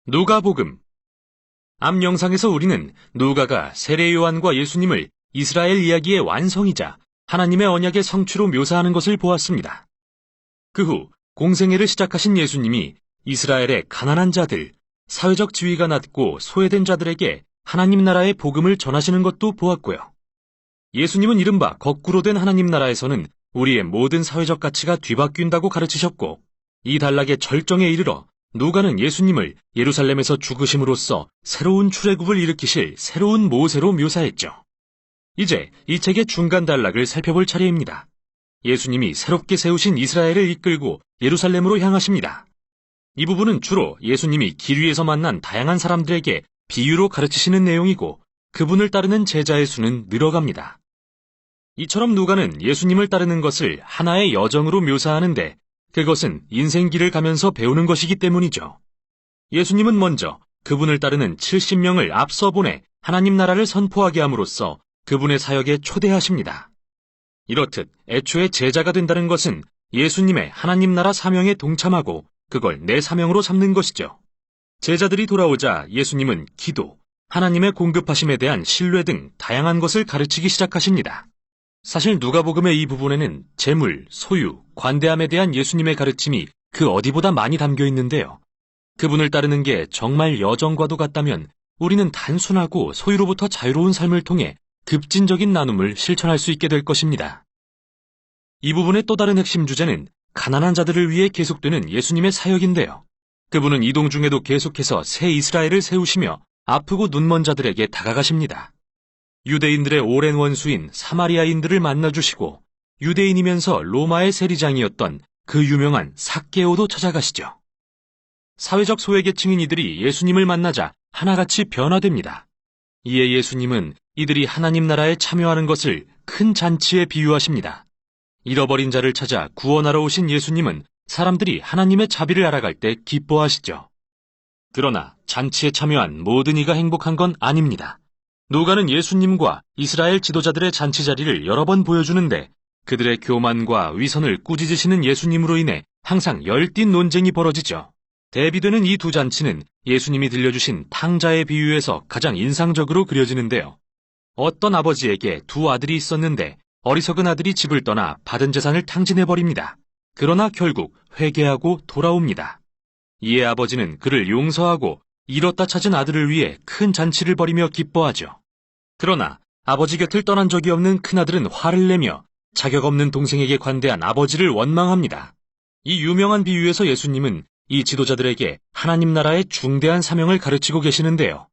누가복음. 앞 영상에서 우리는 누가가 세례 요한과 예수님을 이스라엘 이야기의 완성이자 하나님의 언약의 성취로 묘사하는 것을 보았습니다. 그 후 공생애를 시작하신 예수님이 이스라엘의 가난한 자들, 사회적 지위가 낮고 소외된 자들에게 하나님 나라의 복음을 전하시는 것도 보았고요. 예수님은 이른바 거꾸로 된 하나님 나라에서는 우리의 모든 사회적 가치가 뒤바뀐다고 가르치셨고, 이 단락의 절정에 이르러 누가는 예수님을 예루살렘에서 죽으심으로써 새로운 출애굽을 일으키실 새로운 모세로 묘사했죠. 이제 이 책의 중간 단락을 살펴볼 차례입니다. 예수님이 새롭게 세우신 이스라엘을 이끌고 예루살렘으로 향하십니다. 이 부분은 주로 예수님이 길 위에서 만난 다양한 사람들에게 비유로 가르치시는 내용이고, 그분을 따르는 제자의 수는 늘어갑니다. 이처럼 누가는 예수님을 따르는 것을 하나의 여정으로 묘사하는데, 그것은 인생길을 가면서 배우는 것이기 때문이죠. 예수님은 먼저 그분을 따르는 70명을 앞서 보내 하나님 나라를 선포하게 함으로써 그분의 사역에 초대하십니다. 이렇듯 애초에 제자가 된다는 것은 예수님의 하나님 나라 사명에 동참하고 그걸 내 사명으로 삼는 것이죠. 제자들이 돌아오자 예수님은 기도, 하나님의 공급하심에 대한 신뢰 등 다양한 것을 가르치기 시작하십니다. 사실 누가복음의 이 부분에는 재물, 소유, 관대함에 대한 예수님의 가르침이 그 어디보다 많이 담겨 있는데요. 그분을 따르는 게 정말 여정과도 같다면 우리는 단순하고 소유로부터 자유로운 삶을 통해 급진적인 나눔을 실천할 수 있게 될 것입니다. 이 부분의 또 다른 핵심 주제는 가난한 자들을 위해 계속되는 예수님의 사역인데요. 그분은 이동 중에도 계속해서 새 이스라엘을 세우시며 아프고 눈먼 자들에게 다가가십니다. 유대인들의 오랜 원수인 사마리아인들을 만나주시고, 유대인이면서 로마의 세리장이었던 그 유명한 삭개오도 찾아가시죠. 사회적 소외계층인 이들이 예수님을 만나자 하나같이 변화됩니다. 이에 예수님은 이들이 하나님 나라에 참여하는 것을 큰 잔치에 비유하십니다. 잃어버린 자를 찾아 구원하러 오신 예수님은 사람들이 하나님의 자비를 알아갈 때 기뻐하시죠. 그러나 잔치에 참여한 모든 이가 행복한 건 아닙니다. 누가는 예수님과 이스라엘 지도자들의 잔치 자리를 여러 번 보여주는데, 그들의 교만과 위선을 꾸짖으시는 예수님으로 인해 항상 열띤 논쟁이 벌어지죠. 대비되는 이 두 잔치는 예수님이 들려주신 탕자의 비유에서 가장 인상적으로 그려지는데요. 어떤 아버지에게 두 아들이 있었는데 어리석은 아들이 집을 떠나 받은 재산을 탕진해버립니다. 그러나 결국 회개하고 돌아옵니다. 이에 아버지는 그를 용서하고 잃었다 찾은 아들을 위해 큰 잔치를 벌이며 기뻐하죠. 그러나 아버지 곁을 떠난 적이 없는 큰아들은 화를 내며 자격 없는 동생에게 관대한 아버지를 원망합니다. 이 유명한 비유에서 예수님은 이 지도자들에게 하나님 나라의 중대한 사명을 가르치고 계시는데요.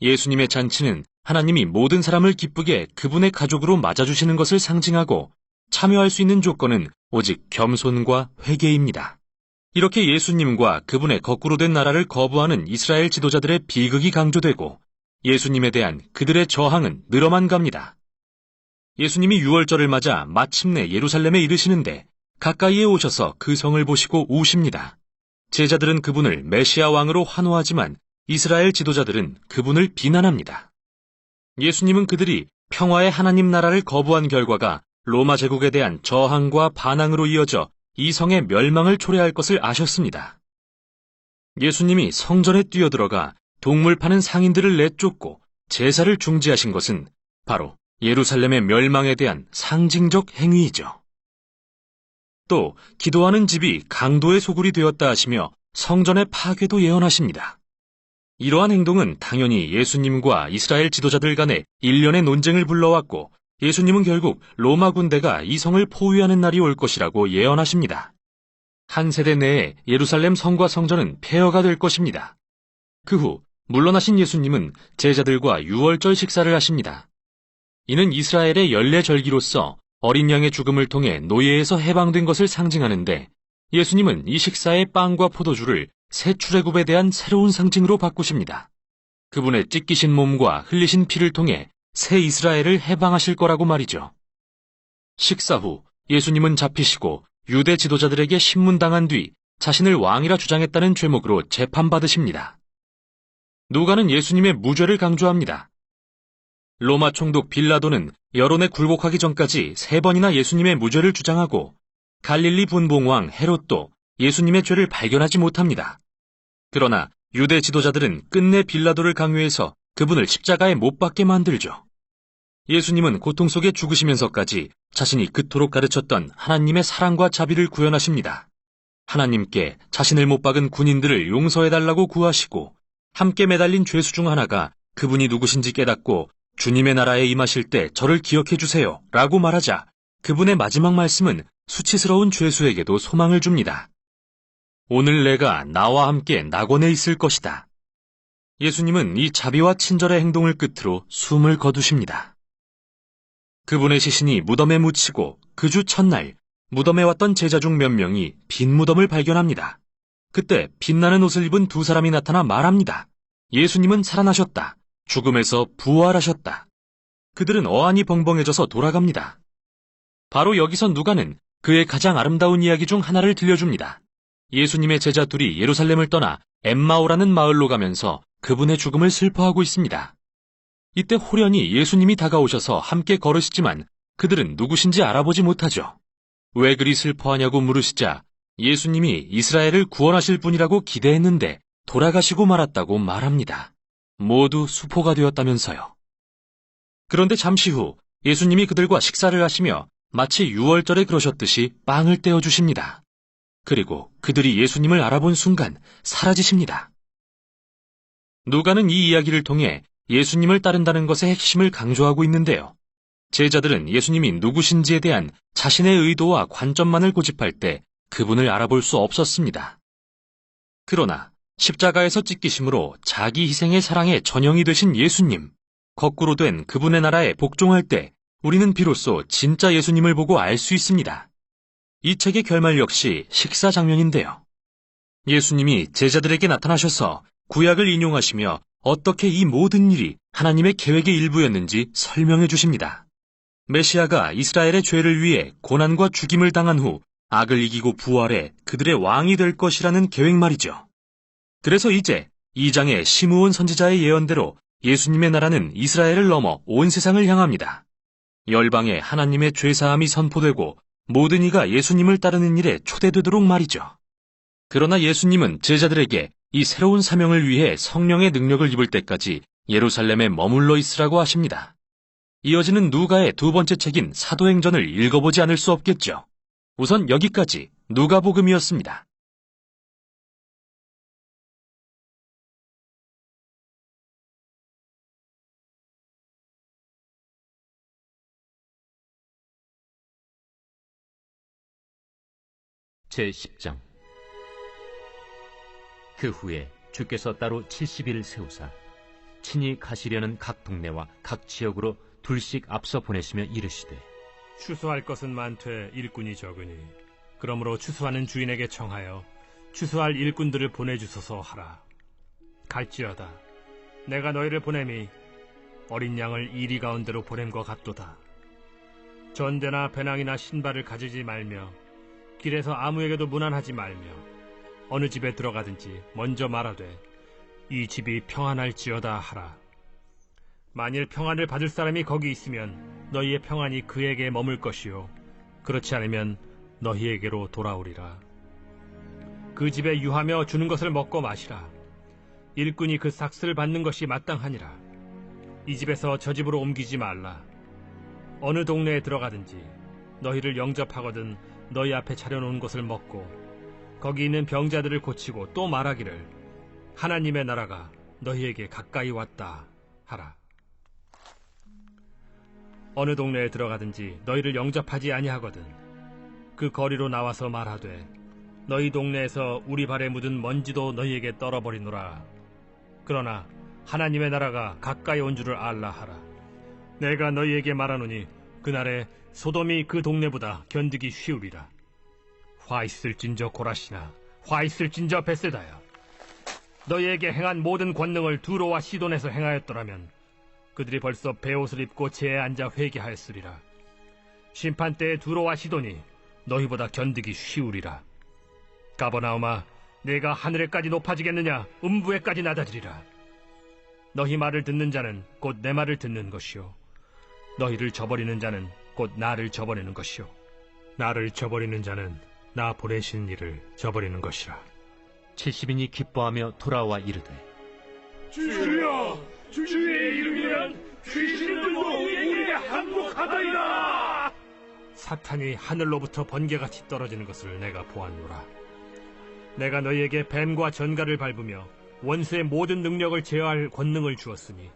예수님의 잔치는 하나님이 모든 사람을 기쁘게 그분의 가족으로 맞아주시는 것을 상징하고, 참여할 수 있는 조건은 오직 겸손과 회개입니다. 이렇게 예수님과 그분의 거꾸로 된 나라를 거부하는 이스라엘 지도자들의 비극이 강조되고, 예수님에 대한 그들의 저항은 늘어만 갑니다. 예수님이 유월절을 맞아 마침내 예루살렘에 이르시는데 가까이에 오셔서 그 성을 보시고 우십니다. 제자들은 그분을 메시아 왕으로 환호하지만 이스라엘 지도자들은 그분을 비난합니다. 예수님은 그들이 평화의 하나님 나라를 거부한 결과가 로마 제국에 대한 저항과 반항으로 이어져 이 성의 멸망을 초래할 것을 아셨습니다. 예수님이 성전에 뛰어들어가 동물 파는 상인들을 내쫓고 제사를 중지하신 것은 바로 예루살렘의 멸망에 대한 상징적 행위이죠. 또 기도하는 집이 강도의 소굴이 되었다 하시며 성전의 파괴도 예언하십니다. 이러한 행동은 당연히 예수님과 이스라엘 지도자들 간의 일련의 논쟁을 불러왔고, 예수님은 결국 로마 군대가 이 성을 포위하는 날이 올 것이라고 예언하십니다. 한 세대 내에 예루살렘 성과 성전은 폐허가 될 것입니다. 그 후 물러나신 예수님은 제자들과 유월절 식사를 하십니다. 이는 이스라엘의 연례절기로서 어린 양의 죽음을 통해 노예에서 해방된 것을 상징하는데, 예수님은 이 식사의 빵과 포도주를 새 출애굽에 대한 새로운 상징으로 바꾸십니다. 그분의 찢기신 몸과 흘리신 피를 통해 새 이스라엘을 해방하실 거라고 말이죠. 식사 후 예수님은 잡히시고 유대 지도자들에게 신문당한 뒤 자신을 왕이라 주장했다는 죄목으로 재판받으십니다. 누가는 예수님의 무죄를 강조합니다. 로마 총독 빌라도는 여론에 굴복하기 전까지 3번이나 예수님의 무죄를 주장하고, 갈릴리 분봉왕 헤롯도 예수님의 죄를 발견하지 못합니다. 그러나 유대 지도자들은 끝내 빌라도를 강요해서 그분을 십자가에 못 박게 만들죠. 예수님은 고통 속에 죽으시면서까지 자신이 그토록 가르쳤던 하나님의 사랑과 자비를 구현하십니다. 하나님께 자신을 못 박은 군인들을 용서해달라고 구하시고 함께 매달린 죄수 중 하나가 그분이 누구신지 깨닫고 주님의 나라에 임하실 때 저를 기억해 주세요 라고 말하자 그분의 마지막 말씀은 수치스러운 죄수에게도 소망을 줍니다. 오늘 내가 나와 함께 낙원에 있을 것이다. 예수님은 이 자비와 친절의 행동을 끝으로 숨을 거두십니다. 그분의 시신이 무덤에 묻히고 그 주 첫날 무덤에 왔던 제자 중 몇 명이 빈 무덤을 발견합니다. 그때 빛나는 옷을 입은 두 사람이 나타나 말합니다. 예수님은 살아나셨다. 죽음에서 부활하셨다. 그들은 어안이 벙벙해져서 돌아갑니다. 바로 여기서 누가는 그의 가장 아름다운 이야기 중 하나를 들려줍니다. 예수님의 제자 둘이 예루살렘을 떠나 엠마오라는 마을로 가면서 그분의 죽음을 슬퍼하고 있습니다. 이때 호련히 예수님이 다가오셔서 함께 걸으시지만 그들은 누구신지 알아보지 못하죠. 왜 그리 슬퍼하냐고 물으시자 예수님이 이스라엘을 구원하실 분이라고 기대했는데 돌아가시고 말았다고 말합니다. 모두 수포가 되었다면서요. 그런데 잠시 후 예수님이 그들과 식사를 하시며 마치 유월절에 그러셨듯이 빵을 떼어주십니다. 그리고 그들이 예수님을 알아본 순간 사라지십니다. 누가는 이 이야기를 통해 예수님을 따른다는 것의 핵심을 강조하고 있는데요. 제자들은 예수님이 누구신지에 대한 자신의 의도와 관점만을 고집할 때 그분을 알아볼 수 없었습니다. 그러나 십자가에서 찢기심으로 자기 희생의 사랑의 전형이 되신 예수님, 거꾸로 된 그분의 나라에 복종할 때 우리는 비로소 진짜 예수님을 보고 알 수 있습니다. 이 책의 결말 역시 식사 장면인데요. 예수님이 제자들에게 나타나셔서 구약을 인용하시며 어떻게 이 모든 일이 하나님의 계획의 일부였는지 설명해 주십니다. 메시아가 이스라엘의 죄를 위해 고난과 죽임을 당한 후 악을 이기고 부활해 그들의 왕이 될 것이라는 계획 말이죠. 그래서 이제 2장의 시므온 선지자의 예언대로 예수님의 나라는 이스라엘을 넘어 온 세상을 향합니다. 열방에 하나님의 죄사함이 선포되고 모든 이가 예수님을 따르는 일에 초대되도록 말이죠. 그러나 예수님은 제자들에게 이 새로운 사명을 위해 성령의 능력을 입을 때까지 예루살렘에 머물러 있으라고 하십니다. 이어지는 누가의 두 번째 책인 사도행전을 읽어보지 않을 수 없겠죠. 우선 여기까지 누가복음이었습니다. 제10장. 그 후에 주께서 따로 70일 세우사 친히 가시려는 각 동네와 각 지역으로 둘씩 앞서 보내시며 이르시되 추수할 것은 많되 일꾼이 적으니 그러므로 추수하는 주인에게 청하여 추수할 일꾼들을 보내주소서 하라. 갈지어다 내가 너희를 보냄이 어린 양을 이리 가운데로 보냄 것 같도다. 전대나 배낭이나 신발을 가지지 말며 길에서 아무에게도 문안하지 말며 어느 집에 들어가든지 먼저 말하되 이 집이 평안할지어다 하라. 만일 평안을 받을 사람이 거기 있으면 너희의 평안이 그에게 머물 것이요 그렇지 않으면 너희에게로 돌아오리라. 그 집에 유하며 주는 것을 먹고 마시라. 일꾼이 그 삭스를 받는 것이 마땅하니라. 이 집에서 저 집으로 옮기지 말라. 어느 동네에 들어가든지 너희를 영접하거든 너희 앞에 차려놓은 것을 먹고 거기 있는 병자들을 고치고 또 말하기를 하나님의 나라가 너희에게 가까이 왔다 하라. 어느 동네에 들어가든지 너희를 영접하지 아니하거든 그 거리로 나와서 말하되 너희 동네에서 우리 발에 묻은 먼지도 너희에게 떨어버리노라. 그러나 하나님의 나라가 가까이 온 줄을 알라 하라. 내가 너희에게 말하노니 그날에 소돔이 그 동네보다 견디기 쉬우리라. 화 있을진저 고라시나 화 있을진저 베세다야. 너희에게 행한 모든 권능을 두로와 시돈에서 행하였더라면 그들이 벌써 베옷을 입고 제에 앉아 회개하였으리라. 심판 때에 두로와 시돈이 너희보다 견디기 쉬우리라. 가버나움아 내가 하늘에까지 높아지겠느냐 음부에까지 낮아지리라. 너희 말을 듣는 자는 곧 내 말을 듣는 것이요 너희를 저버리는 자는 곧 나를 저버리는 것이요 나를 저버리는 자는 나 보내신 이를 저버리는 것이라. 70인이 기뻐하며 돌아와 이르되 주여, 주의 이름이면 귀신들도 우리에게 항복하다이다. 사탄이 하늘로부터 번개같이 떨어지는 것을 내가 보았노라. 내가 너희에게 뱀과 전갈을 밟으며 원수의 모든 능력을 제어할 권능을 주었으니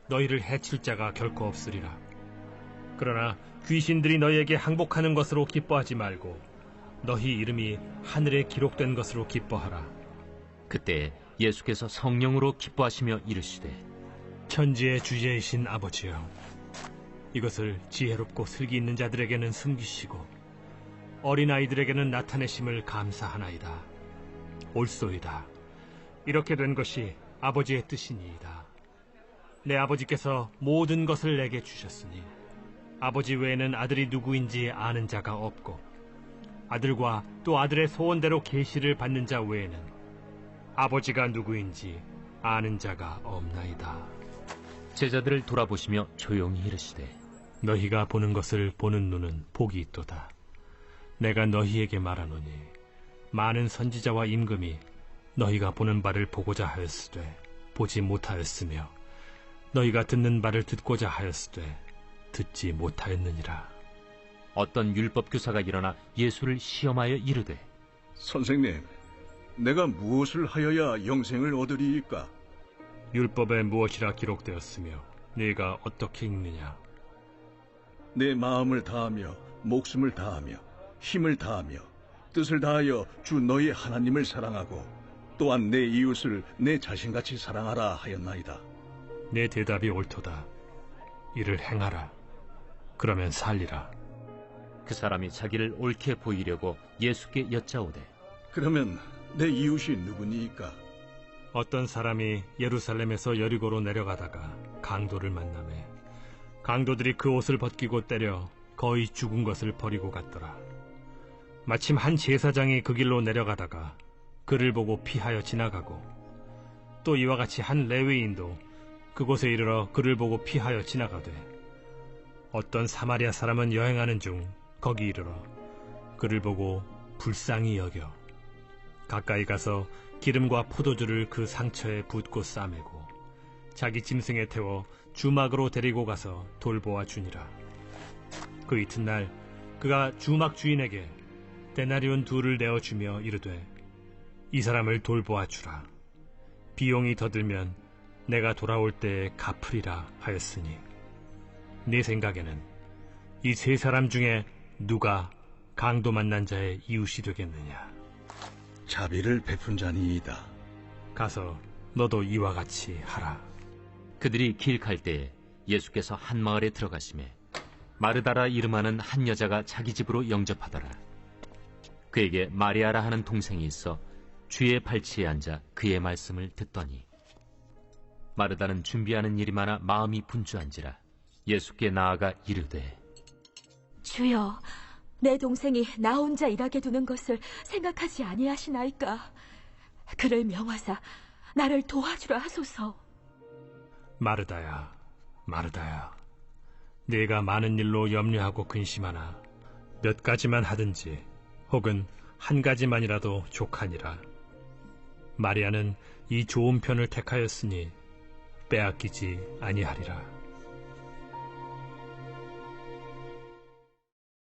너희를 해칠 자가 결코 없으리라. 그러나 귀신들이 너희에게 항복하는 것으로 기뻐하지 말고 너희 이름이 하늘에 기록된 것으로 기뻐하라. 그때 예수께서 성령으로 기뻐하시며 이르시되 천지의 주제이신 아버지여, 이것을 지혜롭고 슬기 있는 자들에게는 숨기시고 어린아이들에게는 나타내심을 감사하나이다. 옳소이다. 이렇게 된 것이 아버지의 뜻이니이다. 내 아버지께서 모든 것을 내게 주셨으니 아버지 외에는 아들이 누구인지 아는 자가 없고 아들과 또 아들의 소원대로 계시를 받는 자 외에는 아버지가 누구인지 아는 자가 없나이다. 제자들을 돌아보시며 조용히 이르시되 너희가 보는 것을 보는 눈은 복이 있도다. 내가 너희에게 말하노니 많은 선지자와 임금이 너희가 보는 바를 보고자 하였으되 보지 못하였으며 너희가 듣는 바를 듣고자 하였으되 듣지 못하였느니라. 어떤 율법교사가 일어나 예수를 시험하여 이르되 선생님, 내가 무엇을 하여야 영생을 얻으리이까? 율법에 무엇이라 기록되었으며 네가 어떻게 읽느냐? 내 마음을 다하며 목숨을 다하며 힘을 다하며 뜻을 다하여 주 너희 하나님을 사랑하고 또한 내 이웃을 내 자신같이 사랑하라 하였나이다. 내 대답이 옳도다. 이를 행하라. 그러면 살리라. 그 사람이 자기를 옳게 보이려고 예수께 여짜오되 그러면 내 이웃이 누구니이까? 어떤 사람이 예루살렘에서 여리고로 내려가다가 강도를 만나매 강도들이 그 옷을 벗기고 때려 거의 죽은 것을 버리고 갔더라. 마침 한 제사장이 그 길로 내려가다가 그를 보고 피하여 지나가고 또 이와 같이 한 레위인도 그곳에 이르러 그를 보고 피하여 지나가되 어떤 사마리아 사람은 여행하는 중 거기 이르러 그를 보고 불쌍히 여겨 가까이 가서 기름과 포도주를 그 상처에 붓고 싸매고 자기 짐승에 태워 주막으로 데리고 가서 돌보아 주니라. 그 이튿날 그가 주막 주인에게 데나리온 2를 내어주며 이르되 이 사람을 돌보아 주라. 비용이 더 들면 내가 돌아올 때에 갚으리라 하였으니 네 생각에는 이 세 사람 중에 누가 강도 만난 자의 이웃이 되겠느냐? 자비를 베푼 자니이다. 가서 너도 이와 같이 하라. 그들이 길 갈 때에 예수께서 한 마을에 들어가시매 마르다라 이름하는 한 여자가 자기 집으로 영접하더라. 그에게 마리아라 하는 동생이 있어 주의 발치에 앉아 그의 말씀을 듣더니 마르다는 준비하는 일이 많아 마음이 분주한지라 예수께 나아가 이르되 주여, 내 동생이 나 혼자 일하게 두는 것을 생각하지 아니하시나이까? 그를 명하사 나를 도와주라 하소서. 마르다야, 마르다야, 네가 많은 일로 염려하고 근심하나 몇 가지만 하든지 혹은 한 가지만이라도 족하니라. 마리아는 이 좋은 편을 택하였으니 빼앗기지 아니하리라.